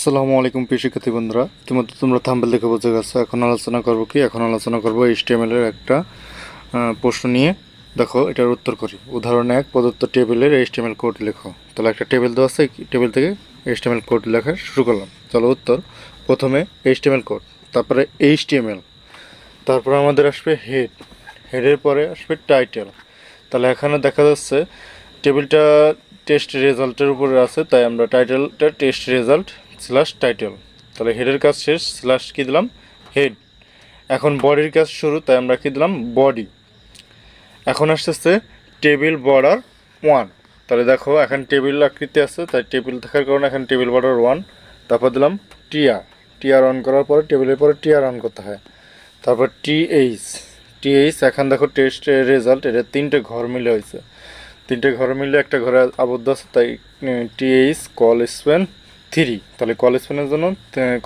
আসসালামু আলাইকুম প্রিয় শিক্ষার্থী বন্ধুরা, ইতিমধ্যে তোমরা থাম্বনেল দেখে বুঝে গেছো। এখন আলোচনা করব HTML এর একটা প্রশ্ন নিয়ে। দেখো, এটার উত্তর করি। উদাহরণ 1, প্রদত্ত টেবিলের HTML কোড লেখো। তাহলে একটা টেবিল দেওয়া আছে, টেবিল থেকে HTML কোড লেখা শুরু করলাম। চলো উত্তর। প্রথমে HTML কোড, তারপরে HTML, তারপরে আমাদের আসবে হেডের পরে আসবে টাইটেল। তাহলে এখানে দেখা যাচ্ছে টেবিলটা টেস্ট রেজাল্টের উপরে আছে, তাই আমরা টাইটেলটা টেস্ট রেজাল্ট স্ল্যাশ টাইটেল। তাহলে হেডের কাজ শেষ, স্ল্যাশ কী দিলাম, হেড। এখন বডির কাজ শুরু, তাই আমরা কী দিলাম, বডি। এখন আসতেছে টেবিল বর্ডার 1। তাহলে দেখো, এখন টেবিল আকৃতি আছে, তাই টেবিল থাকার কারণে এখন টেবিল বর্ডার 1। তারপর দিলাম টিআর অন করার পরে টেবিলের পরে টিআর অন করতে হয়। তারপর টিএইচ এখন দেখো টেস্ট রেজাল্ট, এটা 3টে ঘর মিলে হয়েছে। 3টে ঘর মিলে একটা ঘরে আবদ্ধ আছে, তাই টিএইচ কল স্পেন 3। তাহলে কল স্পেনের জন্য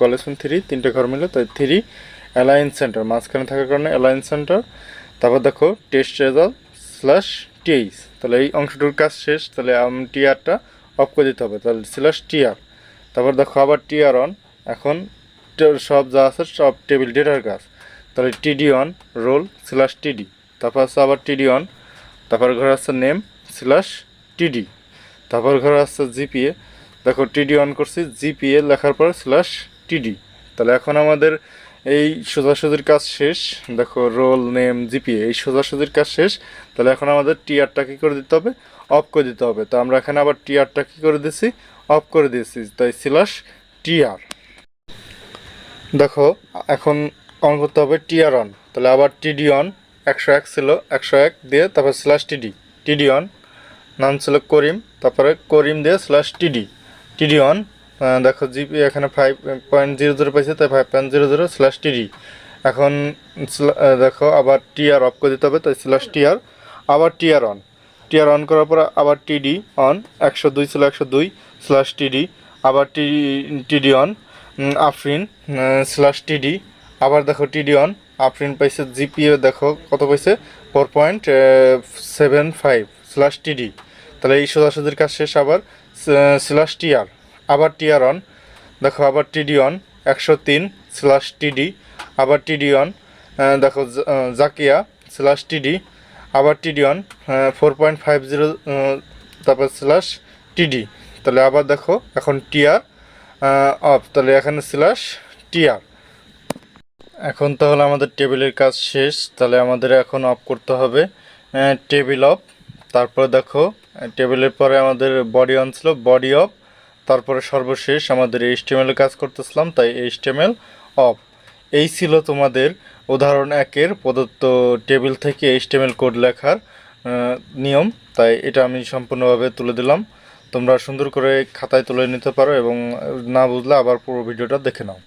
কল স্পেন 3, 3টে ঘর মিলে, তাই 3 অ্যালাইন সেন্টার, মাঝখানে থাকার কারণে অ্যালাইন সেন্টার। তারপর দেখো টেস্ট রেজাল্ট স্ল্যাশ টিএইচ। তাহলে এই অংশটুর কাজ শেষ, তাহলে টিআরটা অফ করে দিতে হবে, তাহলে স্ল্যাশ টিআর। তারপর দেখো আবার টিআর অন। এখন সব যা আছে সব টেবিল ডেটার কাজ, তাহলে টিডি অন রোল স্ল্যাশ টিডি। তারপর আছে আবার টিডি অন, তারপর ঘরে আছে নেম স্ল্যাশ টিডি। তারপর ঘরে আছে জিপিএ। দেখো টিডি অন করছি, জিপিএ লেখার পর স্ল্যাশ টিডি। তাহলে এখন আমাদের এই সোজাসুজির কাজ শেষ। দেখো রোল নেম জিপিএ, এই সোজাসুজির কাজ শেষ। তাহলে এখন আমাদের টিআরটা কী করে দিতে হবে, অফ করে দিতে হবে। তো আমরা এখানে আবার টিআরটা কী করে দিয়েছি, অফ করে দিয়েছি, তাই স্ল্যাশ টিআর। দেখো এখন অন করতে হবে টিআর অন। তাহলে আবার টিডি অন, 101 ছিল, 101 দিয়ে তারপর স্ল্যাশ টিডি অন। নাম ছিল করিম, তারপরে করিম দিয়ে স্ল্যাশ টিডি অন। দেখো জিপি এখানে 5.00 পাইছে, তাই 5.00 স্ল্যাশ টিডি। এখন দেখো আবার টিআর অফ করে দিতে হবে, তাই স্ল্যাশ টিআর। আবার টিআর অন করার পর আবার টিডি অন, 102 ছিল, 102 স্ল্যাশ টিডি। আবার টিডি অন আফরিন স্ল্যাশ টিডি। আবার দেখো টিডি অন, আফরিন পাইছে, জিপিএ দেখো কত পাইছে, 4.75 স্ল্যাশ টিডি। তাহলে এই সোজাসুজির কাজ শেষ। আবার স্ল্যাশ টিআর, আবার টিআর অন। দেখো আবার টিডি অন, 103 স্ল্যাশ টিডি। আবার টিডি অন, দেখো জাকিয়া স্ল্যাশ টিডি। আবার টিডি অন 4.50, তারপর স্ল্যাশ টিডি। তাহলে আবার দেখো এখন টিআর অফ, তাহলে এখানে স্ল্যাশ টিআর। এখন তাহলে আমাদের টেবিলের কাজ শেষ। তাহলে আমাদের এখন অফ করতে হবে টেবিল অফ। তারপর দেখো টেবিলের পরে আমাদের বডি অন ছিল, বডি অফ। তারপরে সর্বশেষ আমাদের HTML কাজ করতেছিলাম, তাই HTML অফ। এই ছিল তোমাদের উদাহরণ 1-এর প্রদত্ত টেবিল থেকে HTML কোড লেখার নিয়ম। তাই এটা আমি সম্পূর্ণভাবে তুলে দিলাম। তোমরা সুন্দর করে খাতায় তুলে নিতে পারো, এবং না বুঝলে আবার পুরো ভিডিওটা দেখে নাও।